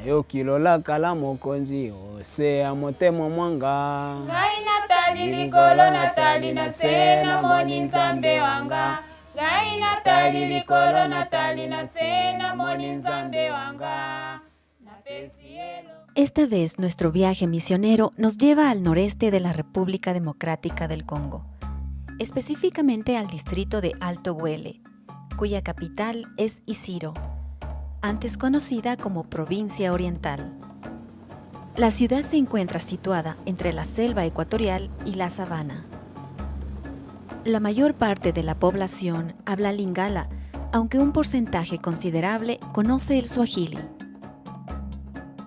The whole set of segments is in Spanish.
yokilola kala mokonzi osea motema mwanga ngai natali likolo natali na se namoni nzambe wanga ngai natali likolo natali na se namoni nzambe wanga. Esta vez nuestro viaje misionero nos lleva al noreste de la República Democrática del Congo, específicamente al distrito de Alto Huele, cuya capital es Isiro, antes conocida como Provincia Oriental. La ciudad se encuentra situada entre la selva ecuatorial y la sabana. La mayor parte de la población habla lingala, aunque un porcentaje considerable conoce el suajili.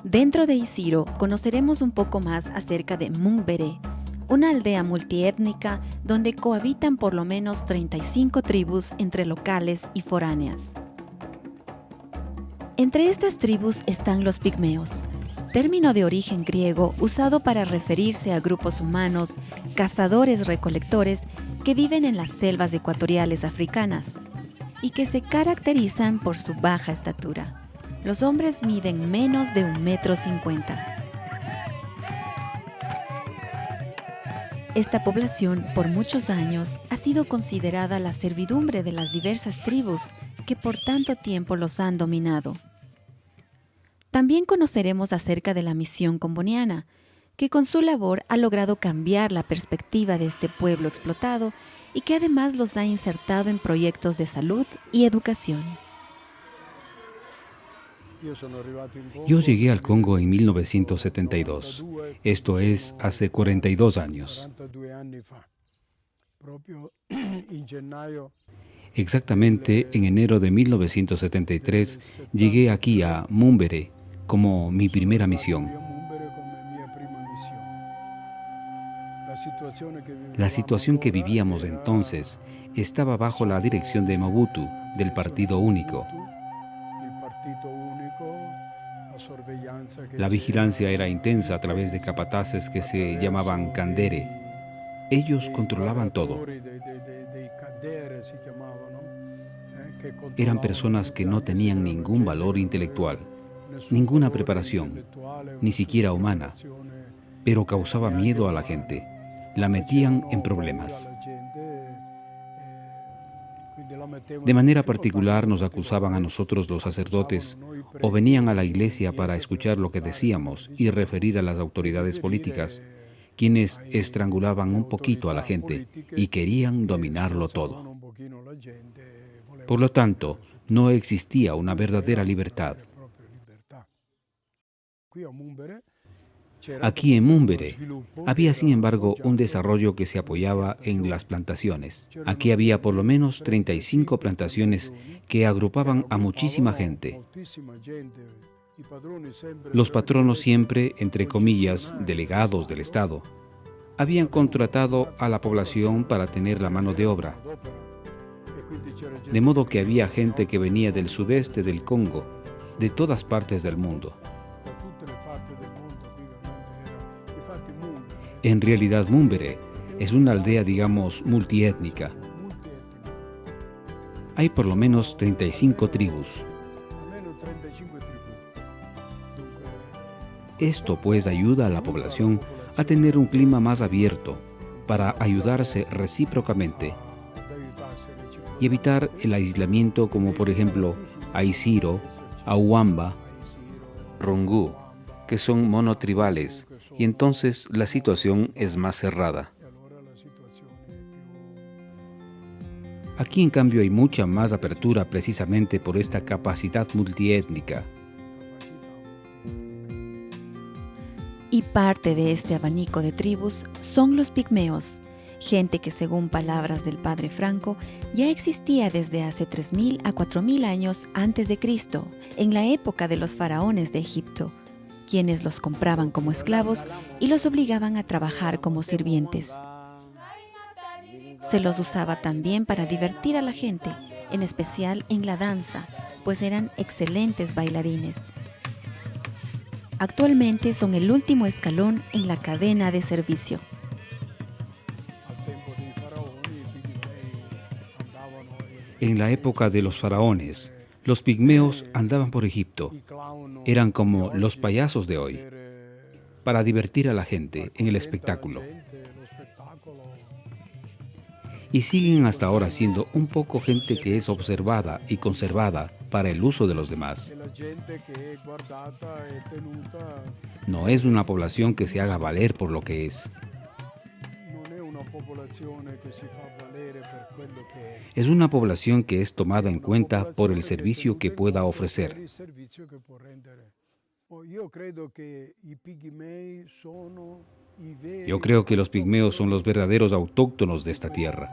Dentro de Isiro conoceremos un poco más acerca de Mumbere, una aldea multiétnica donde cohabitan por lo menos 35 tribus entre locales y foráneas. Entre estas tribus están los pigmeos, término de origen griego usado para referirse a grupos humanos, cazadores-recolectores que viven en las selvas ecuatoriales africanas y que se caracterizan por su baja estatura. Los hombres miden menos de 1,50 m. Esta población, por muchos años, ha sido considerada la servidumbre de las diversas tribus que por tanto tiempo los han dominado. También conoceremos acerca de la misión comboniana, que con su labor ha logrado cambiar la perspectiva de este pueblo explotado y que además los ha insertado en proyectos de salud y educación. Yo llegué al Congo en 1972, esto es, hace 42 años. Exactamente en enero de 1973 llegué aquí a Mumbere como mi primera misión. La situación que vivíamos entonces estaba bajo la dirección de Mobutu, del Partido Único. La vigilancia era intensa a través de capataces que se llamaban Kandere. Ellos controlaban todo. Eran personas que no tenían ningún valor intelectual, ninguna preparación, ni siquiera humana, pero causaba miedo a la gente, la metían en problemas. De manera particular nos acusaban a nosotros los sacerdotes o venían a la iglesia para escuchar lo que decíamos y referir a las autoridades políticas, quienes estrangulaban un poquito a la gente y querían dominarlo todo. Por lo tanto, no existía una verdadera libertad. Aquí en Mumbere había, sin embargo, un desarrollo que se apoyaba en las plantaciones. Aquí había por lo menos 35 plantaciones que agrupaban a muchísima gente. Los patronos siempre, entre comillas, delegados del Estado, habían contratado a la población para tener la mano de obra. De modo que había gente que venía del sudeste del Congo, de todas partes del mundo. En realidad, Mumbere es una aldea, digamos, multiétnica. Hay por lo menos 35 tribus. Esto pues ayuda a la población a tener un clima más abierto para ayudarse recíprocamente y evitar el aislamiento como por ejemplo Aisiro, Auamba, Rongu, que son monotribales, y entonces la situación es más cerrada. Aquí en cambio hay mucha más apertura precisamente por esta capacidad multiétnica. Y parte de este abanico de tribus son los pigmeos, gente que según palabras del padre Franco ya existía desde hace 3.000 a 4.000 años antes de Cristo, en la época de los faraones de Egipto, quienes los compraban como esclavos y los obligaban a trabajar como sirvientes. Se los usaba también para divertir a la gente, en especial en la danza, pues eran excelentes bailarines. Actualmente son el último escalón en la cadena de servicio. En la época de los faraones, Los pigmeos andaban por Egipto. Eran como los payasos de hoy, para divertir a la gente en el espectáculo. Y siguen hasta ahora siendo un poco gente que es observada y conservada para el uso de los demás. No es una población que se haga valer por lo que es. Es una población que es tomada en cuenta por el servicio que pueda ofrecer. Yo creo que los pigmeos son los verdaderos autóctonos de esta tierra.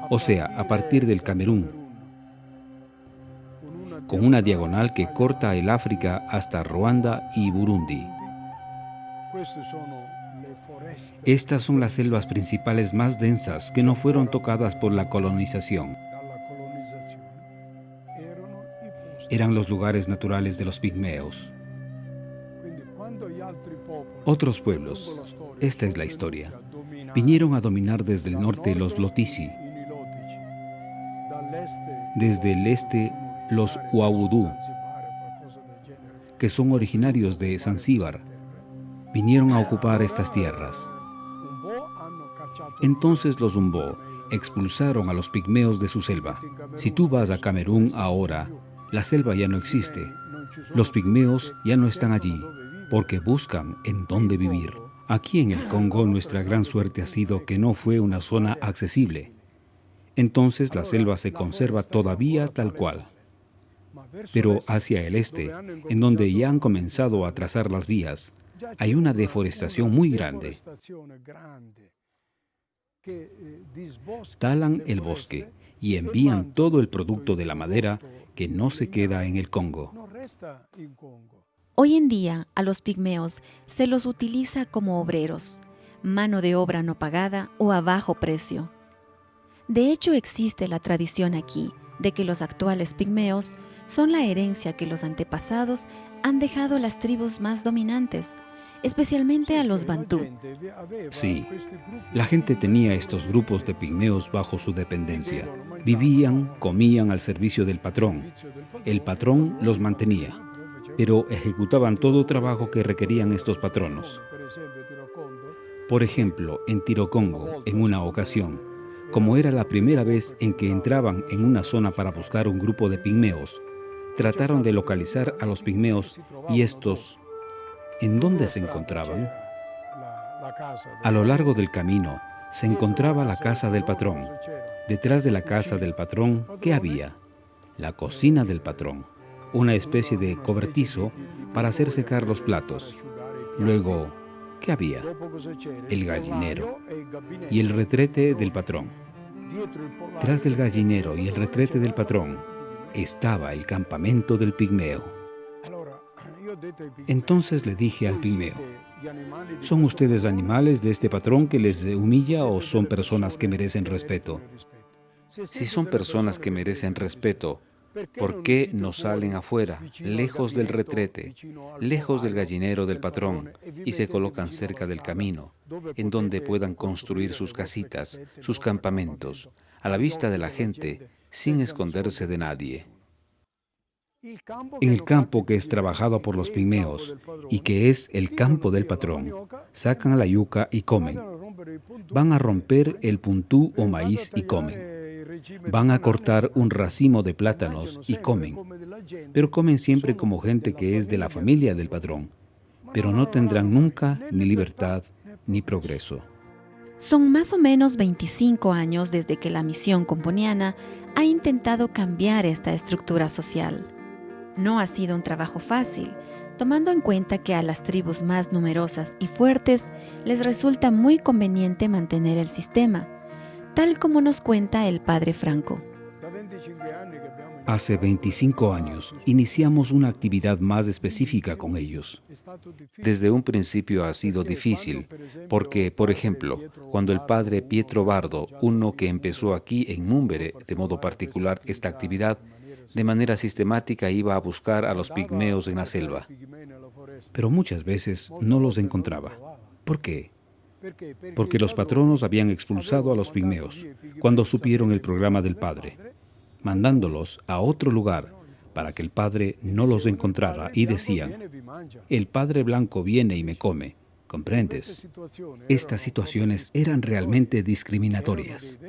O sea, a partir del Camerún, con una diagonal que corta el África hasta Ruanda y Burundi. Estas son las selvas principales más densas que no fueron tocadas por la colonización. Eran los lugares naturales de los pigmeos. Otros pueblos, esta es la historia, vinieron a dominar desde el norte los Lotisi, desde el este los Huaudú, que son originarios de Zanzíbar, vinieron a ocupar estas tierras. Entonces los Umbo expulsaron a los pigmeos de su selva. Si tú vas a Camerún ahora, la selva ya no existe. Los pigmeos ya no están allí, porque buscan en dónde vivir. Aquí en el Congo nuestra gran suerte ha sido que no fue una zona accesible. Entonces la selva se conserva todavía tal cual. Pero hacia el este, en donde ya han comenzado a trazar las vías, hay una deforestación muy grande. Talan el bosque y envían todo el producto de la madera que no se queda en el Congo. Hoy en día a los pigmeos se los utiliza como obreros, mano de obra no pagada o a bajo precio. De hecho, existe la tradición aquí de que los actuales pigmeos son la herencia que los antepasados han dejado a las tribus más dominantes, especialmente a los bantú. Sí, la gente tenía estos grupos de pigmeos bajo su dependencia. Vivían, comían al servicio del patrón. El patrón los mantenía, pero ejecutaban todo trabajo que requerían estos patronos. Por ejemplo, en Tirocongo, en una ocasión, como era la primera vez en que entraban en una zona para buscar un grupo de pigmeos, trataron de localizar a los pigmeos y estos, ¿en dónde se encontraban? A lo largo del camino se encontraba la casa del patrón. Detrás de la casa del patrón, ¿qué había? La cocina del patrón, una especie de cobertizo para hacer secar los platos. Luego, ¿qué había? El gallinero y el retrete del patrón. Tras del gallinero y el retrete del patrón estaba el campamento del pigmeo. Entonces le dije al pigmeo: ¿son ustedes animales de este patrón que les humilla o son personas que merecen respeto? Si son personas que merecen respeto, ¿por qué no salen afuera, lejos del retrete, lejos del gallinero del patrón, y se colocan cerca del camino, en donde puedan construir sus casitas, sus campamentos, a la vista de la gente, sin esconderse de nadie? En el campo que es trabajado por los pigmeos y que es el campo del patrón, sacan la yuca y comen. Van a romper el puntú o maíz y comen. Van a cortar un racimo de plátanos y comen. Pero comen siempre como gente que es de la familia del patrón. Pero no tendrán nunca ni libertad ni progreso. Son más o menos 25 años desde que la misión componiana ha intentado cambiar esta estructura social. No ha sido un trabajo fácil, tomando en cuenta que a las tribus más numerosas y fuertes les resulta muy conveniente mantener el sistema, tal como nos cuenta el padre Franco. Hace 25 años iniciamos una actividad más específica con ellos. Desde un principio ha sido difícil, porque, por ejemplo, cuando el padre Pietro Bardo, uno que empezó aquí en Múmbere de modo particular esta actividad, de manera sistemática iba a buscar a los pigmeos en la selva, pero muchas veces no los encontraba. ¿Por qué? Porque los patronos habían expulsado a los pigmeos cuando supieron el programa del padre. mandándolos a otro lugar para que el padre no los encontrara, y decían: el padre blanco viene y me come. ¿Comprendes? Estas situaciones eran realmente discriminatorias.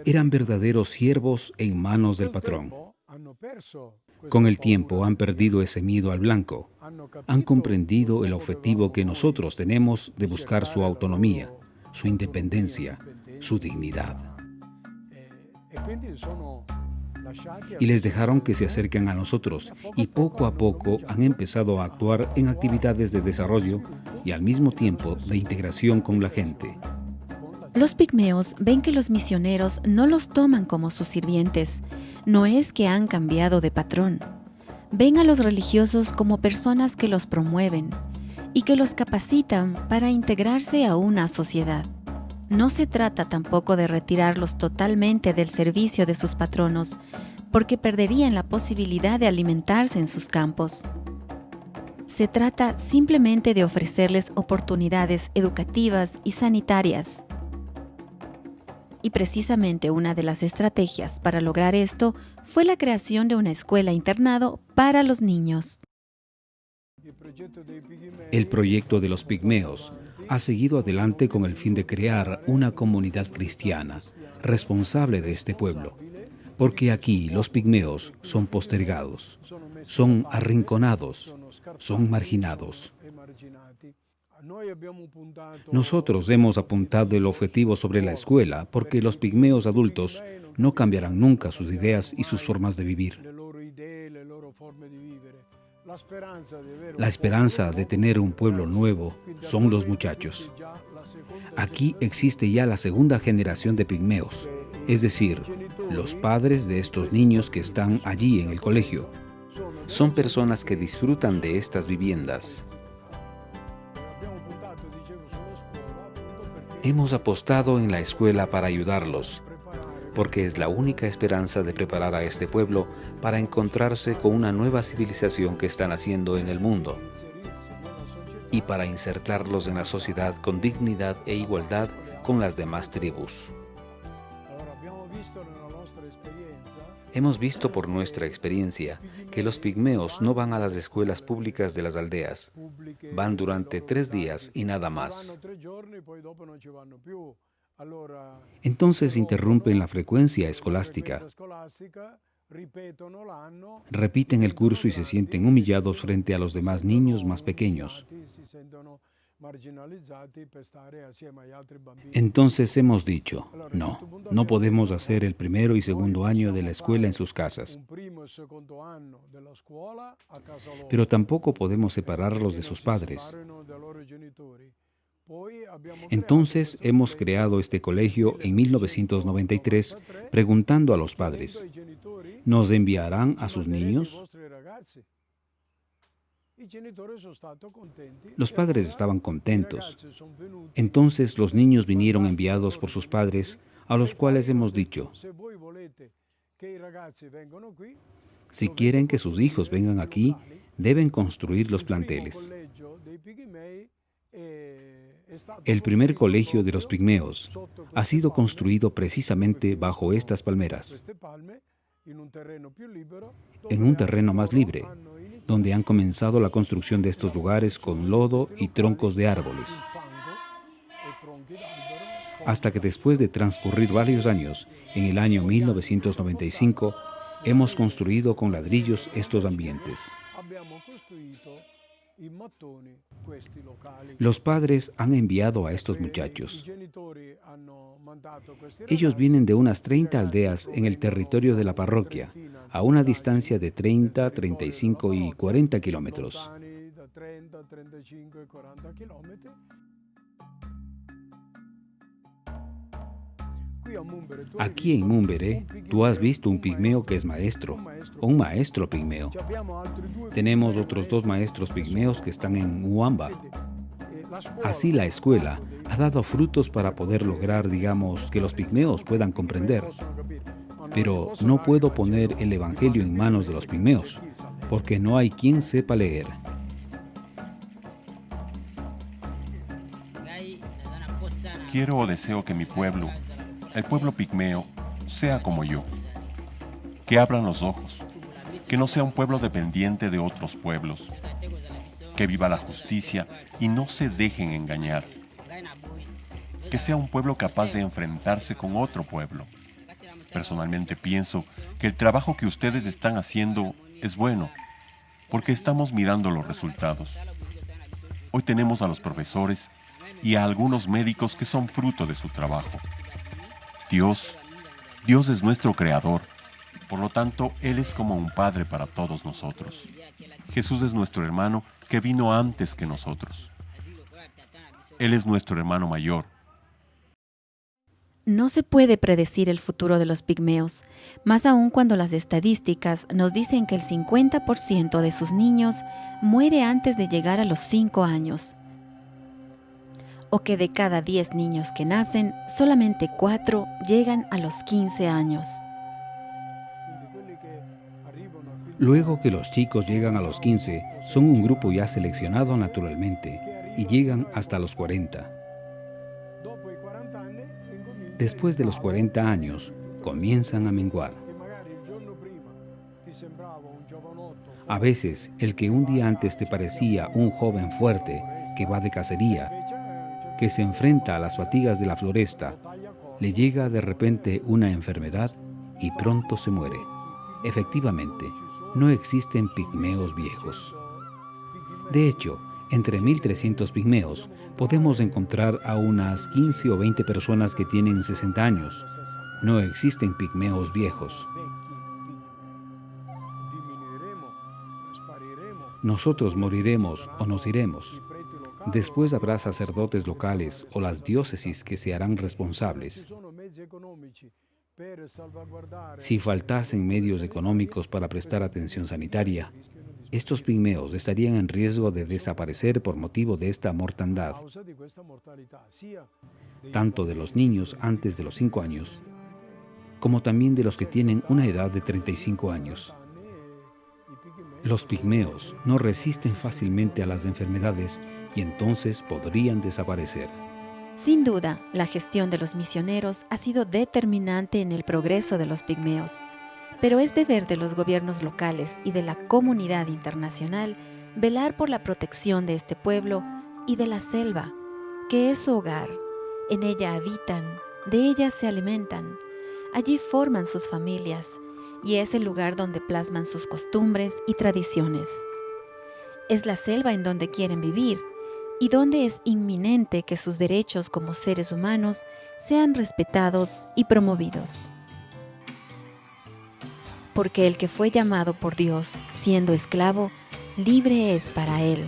Eran verdaderos siervos en manos del patrón. Con el tiempo han perdido ese miedo al blanco. Han comprendido el objetivo que nosotros tenemos de buscar su autonomía, su independencia, su dignidad. Y les dejaron que se acerquen a nosotros, y poco a poco han empezado a actuar en actividades de desarrollo y al mismo tiempo de integración con la gente. Los pigmeos ven que los misioneros no los toman como sus sirvientes. No es que han cambiado de patrón. Ven a los religiosos como personas que los promueven y que los capacitan para integrarse a una sociedad. No se trata tampoco de retirarlos totalmente del servicio de sus patronos, porque perderían la posibilidad de alimentarse en sus campos. Se trata simplemente de ofrecerles oportunidades educativas y sanitarias. Y precisamente una de las estrategias para lograr esto fue la creación de una escuela-internado para los niños. El proyecto de los pigmeos ha seguido adelante con el fin de crear una comunidad cristiana responsable de este pueblo, porque aquí los pigmeos son postergados, son arrinconados, son marginados. Nosotros hemos apuntado el objetivo sobre la escuela porque los pigmeos adultos no cambiarán nunca sus ideas y sus formas de vivir. La esperanza de tener un pueblo nuevo son los muchachos. Aquí existe ya la segunda generación de pigmeos, es decir, los padres de estos niños que están allí en el colegio. Son personas que disfrutan de estas viviendas. Hemos apostado en la escuela para ayudarlos, porque es la única esperanza de preparar a este pueblo para encontrarse con una nueva civilización que están haciendo en el mundo y para insertarlos en la sociedad con dignidad e igualdad con las demás tribus. Hemos visto por nuestra experiencia que los pigmeos no van a las escuelas públicas de las aldeas. Van durante 3 días y nada más. Entonces interrumpen la frecuencia escolástica. Repiten el curso y se sienten humillados frente a los demás niños más pequeños. Entonces hemos dicho, no podemos hacer el primero y segundo año de la escuela en sus casas. Pero tampoco podemos separarlos de sus padres. Entonces hemos creado este colegio en 1993 preguntando a los padres, ¿nos enviarán a sus niños? Los padres estaban contentos. Entonces los niños vinieron enviados por sus padres, a los cuales hemos dicho, si quieren que sus hijos vengan aquí, deben construir los planteles. El primer colegio de los pigmeos ha sido construido precisamente bajo estas palmeras, en un terreno más libre, donde han comenzado la construcción de estos lugares con lodo y troncos de árboles. Hasta que después de transcurrir varios años, en el año 1995, hemos construido con ladrillos estos ambientes. Los padres han enviado a estos muchachos. Ellos vienen de unas 30 aldeas en el territorio de la parroquia, a una distancia de 30, 35 y 40 kilómetros. Aquí en Mumbere, tú has visto un pigmeo que es maestro, o un maestro pigmeo. Tenemos otros 2 maestros pigmeos que están en Uamba. Así la escuela ha dado frutos para poder lograr, digamos, que los pigmeos puedan comprender. Pero no puedo poner el evangelio en manos de los pigmeos, porque no hay quien sepa leer. Quiero o deseo que mi pueblo, el pueblo pigmeo, sea como yo, que abran los ojos, que no sea un pueblo dependiente de otros pueblos, que viva la justicia y no se dejen engañar, que sea un pueblo capaz de enfrentarse con otro pueblo. Personalmente pienso que el trabajo que ustedes están haciendo es bueno, porque estamos mirando los resultados. Hoy tenemos a los profesores y a algunos médicos que son fruto de su trabajo. Dios es nuestro creador, por lo tanto, Él es como un padre para todos nosotros. Jesús es nuestro hermano que vino antes que nosotros. Él es nuestro hermano mayor. No se puede predecir el futuro de los pigmeos, más aún cuando las estadísticas nos dicen que el 50% de sus niños muere antes de llegar a los 5 años, o que de cada 10 niños que nacen, solamente 4 llegan a los 15 años. Luego que los chicos llegan a los 15, son un grupo ya seleccionado naturalmente y llegan hasta los 40. Después de los 40 años, comienzan a menguar. A veces, el que un día antes te parecía un joven fuerte que va de cacería, que se enfrenta a las fatigas de la floresta, le llega de repente una enfermedad y pronto se muere. Efectivamente, no existen pigmeos viejos. De hecho, entre 1.300 pigmeos podemos encontrar a unas 15 o 20 personas que tienen 60 años. No existen pigmeos viejos. Nosotros moriremos o nos iremos. Después habrá sacerdotes locales o las diócesis que se harán responsables. Si faltasen medios económicos para prestar atención sanitaria, estos pigmeos estarían en riesgo de desaparecer por motivo de esta mortandad, tanto de los niños antes de los 5 años, como también de los que tienen una edad de 35 años. Los pigmeos no resisten fácilmente a las enfermedades y entonces podrían desaparecer. Sin duda, la gestión de los misioneros ha sido determinante en el progreso de los pigmeos, pero es deber de los gobiernos locales y de la comunidad internacional velar por la protección de este pueblo y de la selva, que es su hogar. En ella habitan, de ella se alimentan, allí forman sus familias y es el lugar donde plasman sus costumbres y tradiciones. Es la selva en donde quieren vivir y donde es inminente que sus derechos como seres humanos sean respetados y promovidos. Porque el que fue llamado por Dios siendo esclavo, libre es para él.